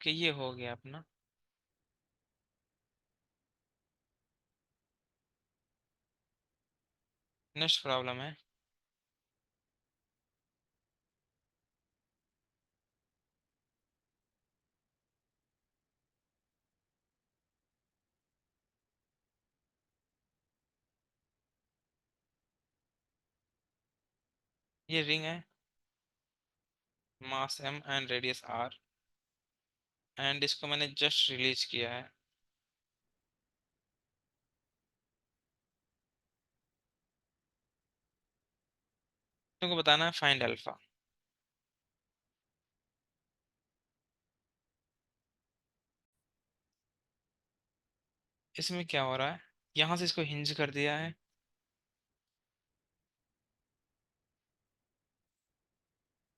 Okay, ये हो गया अपना। नेक्स्ट प्रॉब्लम है। ये रिंग है, मास m and radius r, and इसको मैंने जस्ट रिलीज किया है। तुमको बताना है फाइंड अल्फा। इसमें क्या हो रहा है, यहां से इसको हिंज कर दिया है,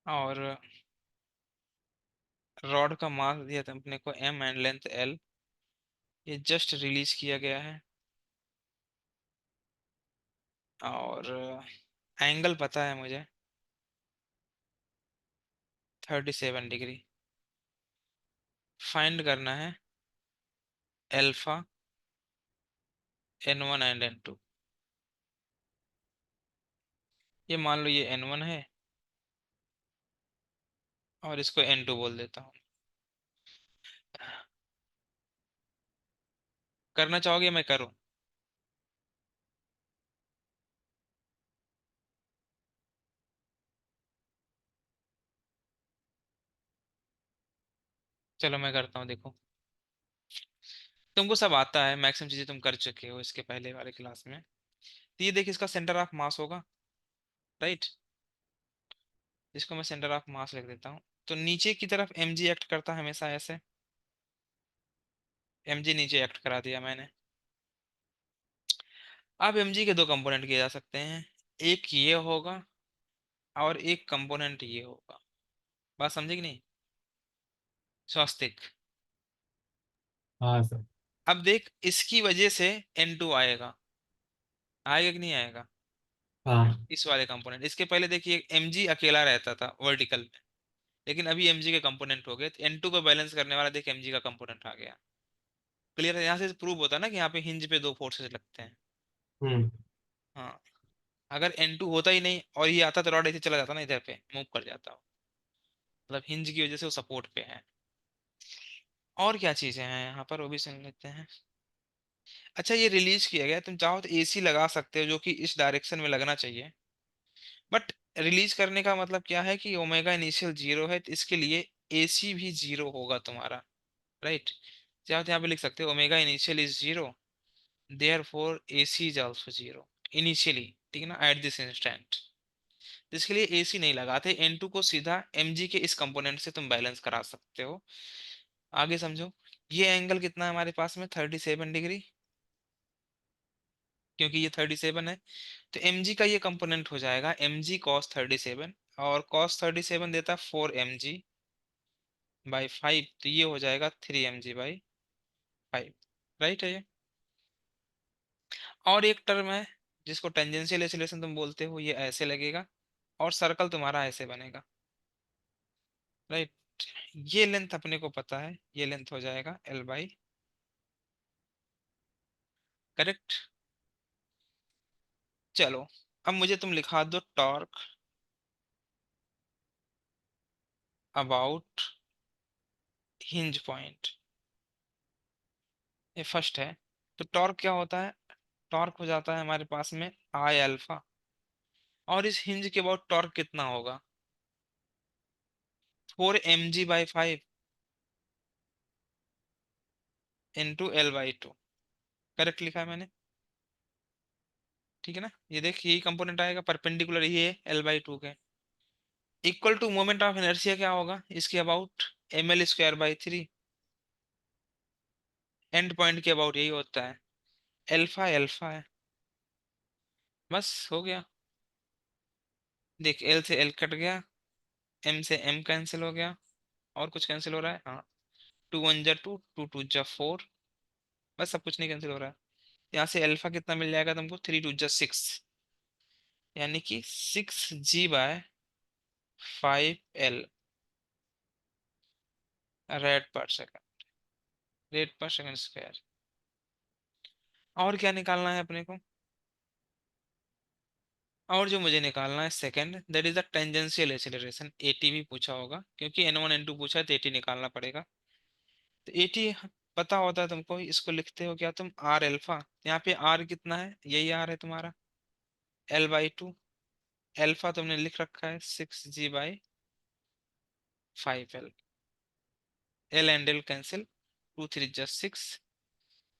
और रॉड का मास दिया था अपने को m एंड लेंथ l। ये जस्ट रिलीज किया गया है, और एंगल पता है मुझे, 37 डिग्री। फाइंड करना है अल्फा n1 एंड n2। ये मान लो ये n1 है, और इसको n2 बोल देता हूँ। करना चाहोगे मैं करूँ? चलो मैं करता हूँ, देखो। तुमको सब आता है, मैक्सिमम चीजें तुम कर चुके हो इसके पहले वाले क्लास में। तो ये देख, इसका सेंटर ऑफ मास होगा, राइट। इसको मैं सेंटर ऑफ मास लिख देता हूँ। तो नीचे की तरफ mg एक्ट करता है हमेशा ऐसे, mg नीचे एक्ट करा दिया मैंने। अब mg के दो कंपोनेंट किए जा सकते हैं, एक ये होगा और एक कंपोनेंट ये होगा। बात समझे कि नहीं? स्वास्तिक। हाँ सर। अब देख, इसकी वजह से n2 आएगा, आएगा कि नहीं आएगा? हाँ। इस वाले कंपोनेंट, इसके पहले देखिए mg अकेला रहता था वर्टिकल में, लेकिन अभी mg के कंपोनेंट हो गए, तो n2 को बैलेंस करने वाला देख mg का कंपोनेंट आ गया। क्लियर है? यहाँ से प्रूव होता है ना कि यहाँ पे हिंज पे दो फोर्सेस लगते हैं। हम्म। हाँ। अगर n2 होता ही नहीं और ये आता, तो रॉड ऐसे चला जाता ना, इधर पे मूव कर जाता। मतलब हिंज की वजह से वो सपोर्ट पे है। और क्या चीजें हैं यहाँ पर, वो भी सुन लेते हैं। अच्छा, ये रिलीज किया गया, तुम चाहो तो एसी लगा सकते हो, जो कि इस डायरेक्शन में लगना चाहिए। बट रिलीज करने का मतलब क्या है कि ओमेगा इनिशियल जीरो है, तो इसके लिए एसी भी जीरो होगा तुम्हारा, राइट। चाहो तो यहाँ पे लिख सकते हो omega initial is zero, therefore AC is also zero initially, ठीक है ना, एट दिस इंस्टेंट। इसके लिए एसी नहीं लगाते, एन टू को सीधा mg के इस कंपोनेंट से तुम बैलेंस करा सकते हो। आगे समझो। ये एंगल कितना है हमारे पास में, 37 डिग्री, क्योंकि ये 37 है। तो mg का ये कंपोनेंट हो जाएगा mg cos 37, और cos 37 देता 4 mg/5, तो ये हो जाएगा 3 mg/5, राइट है ये। और एक टर्म है जिसको टेंजेंशियल एक्सीलरेशन तुम बोलते हो, ये ऐसे लगेगा, और सर्कल तुम्हारा ऐसे बनेगा, राइट। ये लेंथ अपने को पता है, ये लेंथ हो जाएगा l/, करेक्ट। चलो, अब मुझे तुम लिखा दो टॉर्क अबाउट हिंज पॉइंट। ये फर्स्ट है। तो टॉर्क क्या होता है? टॉर्क हो जाता है हमारे पास में आई अल्फा, और इस हिंज के अबाउट टॉर्क कितना होगा, 4 mg/5 इंटू l/2। करेक्ट लिखा है मैंने, ठीक है ना। ये देख, यही कंपोनेंट आएगा परपेंडिकुलर, ये l/2 के। Equal to moment of inertia क्या होगा इसके अबाउट, ml²/3। एंड पॉइंट के अबाउट यही होता है, एल्फा एल्फा है। बस हो गया। देख, एल से एल कट गया, एम से एम कैंसिल हो गया, और कुछ कैंसिल हो रहा है? हाँ। 2 1 जा 2, 2 2 जा 4। बस, सब कुछ नहीं कैंसिल हो रहा है। यहाँ से अल्फा कितना मिल जाएगा तुमको, 3 2 जा 6, यानी कि 6g/5l। रेट पर सेकंड, रेट पर सेकंड स्क्वायर। और क्या निकालना है अपने को? और जो मुझे निकालना है second, that is the tangential acceleration. Eighty भी पूछा होगा, क्योंकि एन वन एन टू पूछा है तो एटी निकालना पड़ेगा। तो एटी पता होता है तुमको, इसको लिखते हो क्या तुम, आर एल्फा। यहाँ पे आर कितना है, यही आर है तुम्हारा, L/2। एल्फा तुमने लिख रखा है 6G/5L। L and L cancel, 2 3 + 6।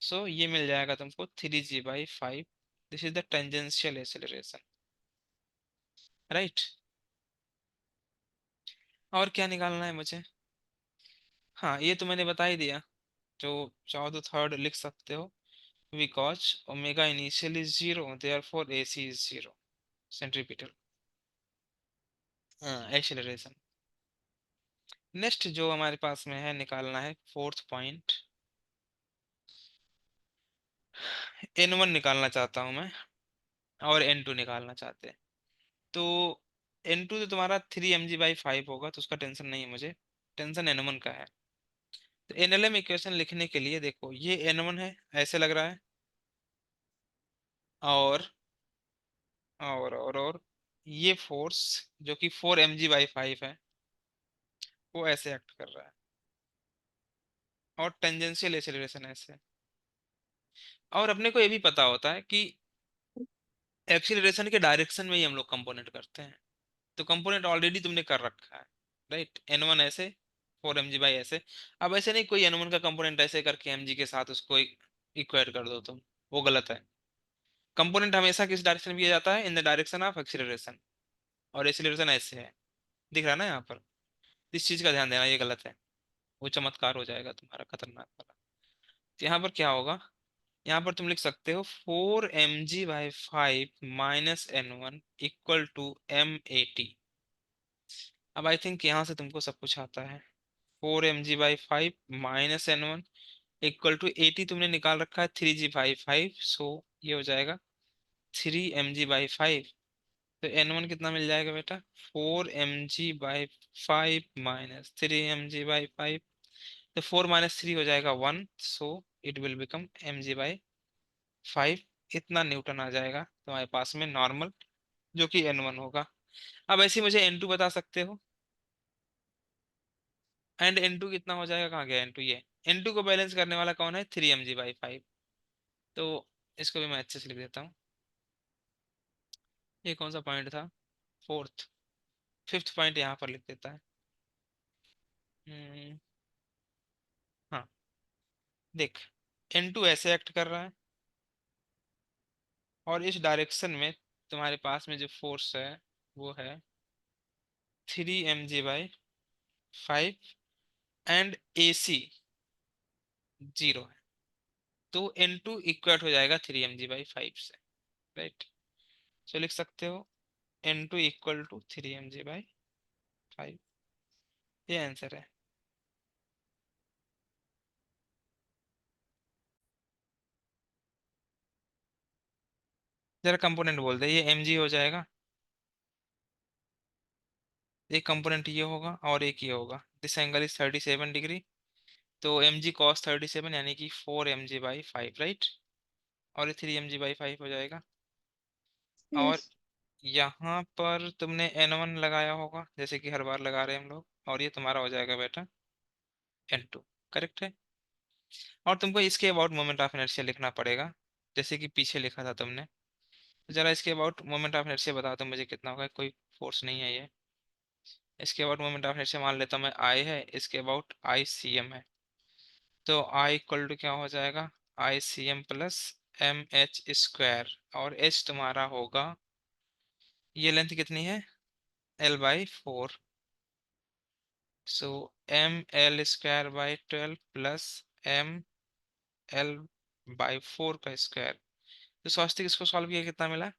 सो ये मिल जाएगा तुमको 3G/5। This is the tangential acceleration, right. और क्या निकालना है मुझे? हाँ, ये तो मैंने बता ही दिया। जो चाहो तो थर्ड लिख सकते हो, because omega initial is zero, therefore AC is zero. Centripetal acceleration. Next जो हमारे पास में है, निकालना है फोर्थ पॉइंट। N1 निकालना चाहता हूं मैं, और N2 निकालना चाहते हैं। तो N2 तो तुम्हारा 3 mg/5 होगा, तो उसका टेंशन नहीं है मुझे, टेंशन N1 का है। तो NLM इक्वेशन लिखने के लिए देखो, ये N1 है, ऐसे लग रहा है। और और ये फोर्स जो कि 4 mg/5 है, वो ऐसे एक्ट कर रहा है। और टेंजेंशियल एक्सेलरेशन ऐसे। और अपने को ये भी पता होता है कि एक्सीलरेशन के डायरेक्शन में ही हम लोग कंपोनेंट करते हैं। तो कंपोनेंट ऑलरेडी तुमने कर रखा है, राइट। N1 ऐसे, 4 mg/, ऐसे। अब ऐसे नहीं, कोई N1 का कंपोनेंट ऐसे करके mg के साथ उसको इक्वेट कर दो तुम, वो गलत है। कंपोनेंट हमेशा किस डायरेक्शन में किया जाता है, in the direction of acceleration. और एक्सीलरेशन ऐसे है, दिख रहा है ना यहाँ पर। इस चीज का ध्यान देना, ये गलत है, वो चमत्कार हो जाएगा तुम्हारा, खतरनाक वाला। तो यहाँ पर क्या होगा, यहाँ पर तुम लिख सकते हो 4 mg/5 -N1 = M80। अब आई थिंक यहाँ से तुमको सब कुछ आता है। 4 mg/5 -N1 = 80, तुमने निकाल रखा है 3G/5। सो ये हो जाएगा 3 mg/5। तो N1 कितना मिल जाएगा बेटा, 4 mg/5 -3 mg/5। तो 4 - 3 हो जाएगा 1, so it will become mg/5। इतना न्यूटन आ जाएगा तुम्हारे पास में नॉर्मल, जो कि N1 होगा। अब ऐसे ही मुझे N2 बता सकते हो। एंड N2 कितना हो जाएगा, कहाँ गया N2, ये N2 को बैलेंस करने वाला कौन है, 3 mg/5। तो इसको भी मैं अच्छे से लिख देता हूँ। ये कौन सा पॉइंट था, फोर्थ, फिफ्थ पॉइंट यहाँ पर लिख देता है। हम्म, हाँ, देख, N2 ऐसे एक्ट कर रहा है, और इस डायरेक्शन में तुम्हारे पास में जो फोर्स है, वो है 3 mg/5। एंड AC जीरो है। तो N2 इक्वट हो जाएगा 3 mg/5 से, राइट। सो लिख सकते हो N2 = 3 mg/5। ये आंसर है। जरा कंपोनेंट बोल दे, ये mg हो जाएगा, एक कंपोनेंट ये होगा और एक ये होगा। This angle is 37 degree. तो mg cos 37, यानी कि 4 mg/5, राइट। और ये 3 mg/5 हो जाएगा। और यस। यहाँ पर तुमने N1 लगाया होगा, जैसे कि हर बार लगा रहे हैं हम लोग, और ये तुम्हारा हो जाएगा बेटा N2। करेक्ट है। और तुमको इसके अबाउट मोमेंट ऑफ इनर्शिया लिखना पड़ेगा, जैसे कि पीछे लिखा था तुमने। तो जरा इसके अबाउट मोमेंट ऑफ इनर्शिया बता दो मुझे, कितना होगा, कोई फोर्स नहीं है ये। इसके अबाउट मोमेंट ऑफ इनर्शिया मान लेता हूँ मैं, आई है, इसके अबाउट ICM है। तो I = क्या हो जाएगा, ICM + MH²। और H तुम्हारा होगा, ये लेंथ कितनी है, L/4। सो ML² / 12 + ML/4 का स्क्वायर। तो स्वास्तिक इसको सॉल्व किया, कितना मिला,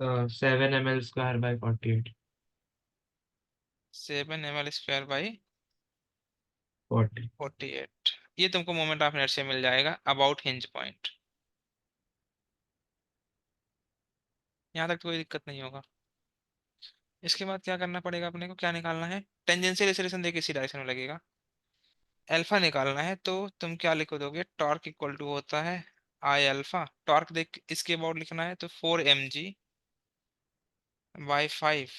7 ml² / 48। 7 mL² / 40। 48। ये तुमको मोमेंट ऑफ इनर्शिया मिल जाएगा अबाउट हिंज पॉइंट। यहाँ तक तो कोई दिक्कत नहीं होगा। इसके बाद क्या करना पड़ेगा अपने को, क्या निकालना है, टेंजेंशियल एक्सेलरेशन देखिए इसी डायरेक्शन में लगेगा, अल्फा निकालना है। तो तुम क्या लिखो दोगे, टॉर्क इक्वल टू होता है आई अल्फा, टॉर्क देख इसके अबाउट लिखना है तो 4 mg/5,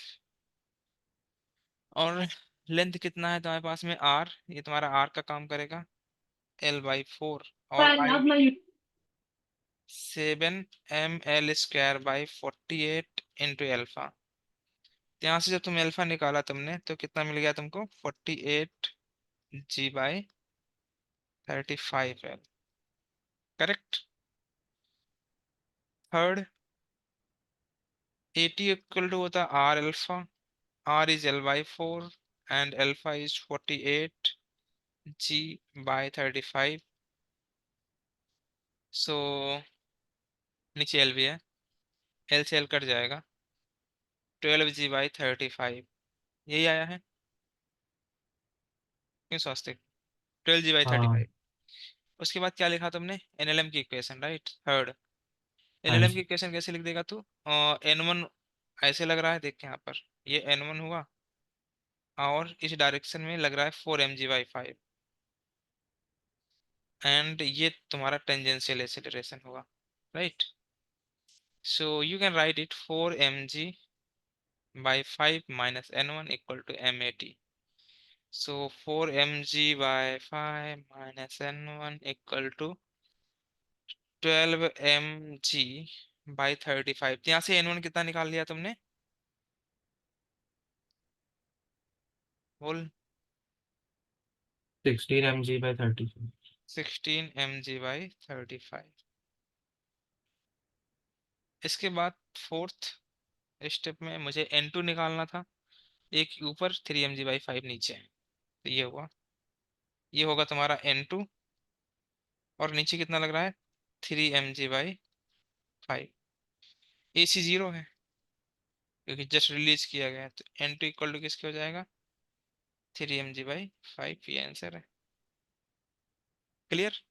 और लेंथ कितना है तुम्हारे पास में आर, ये तुम्हारा आर का काम करेगा, L/4, और आई 7 mL²/48 यहाँ से जब तुम अल्फा निकाला तुमने तो कितना मिल गया तुमको, 48g/35L, correct. Third, AT equal to होता है R alpha, R is L/4 and alpha is 48g/35, so नीचे एल भी है, एल से एल कट जाएगा, 12g/35, यही आया है, क्यों स्वास्तिक, 12g/35। हाँ। उसके बाद क्या लिखा तुमने, एनएलएम की इक्वेशन, राइट, थर्ड। हाँ एनएलएम की जी। इक्वेशन कैसे लिख देगा तू, N1 ऐसे लग रहा है, देख यहाँ पर, ये N1 हुआ, और इस डायरेक्शन में लग रहा है 4 mg/5, एंड ये तुम्हारा टेंजेंशियल एक्सेलरेशन होगा, right. So you can write it 4 mg/5 minus N1 equal to M80। So 4 mg/5 minus N1 equal to 12 mg/35। यहाँ से N1 कितना निकाल लिया तुमने, बोल। 16 mg/30। 16 mg/35। इसके बाद फोर्थ स्टेप में मुझे N2 निकालना था, एक ऊपर 3 mg/5 नीचे, तो ये हुआ, ये होगा तुम्हारा N2, और नीचे कितना लग रहा है, 3 mg/5। AC 0 है क्योंकि जस्ट रिलीज किया गया है, तो N2 इक्वल टू किसके हो जाएगा, 3 mg/5, ये आंसर है, क्लियर।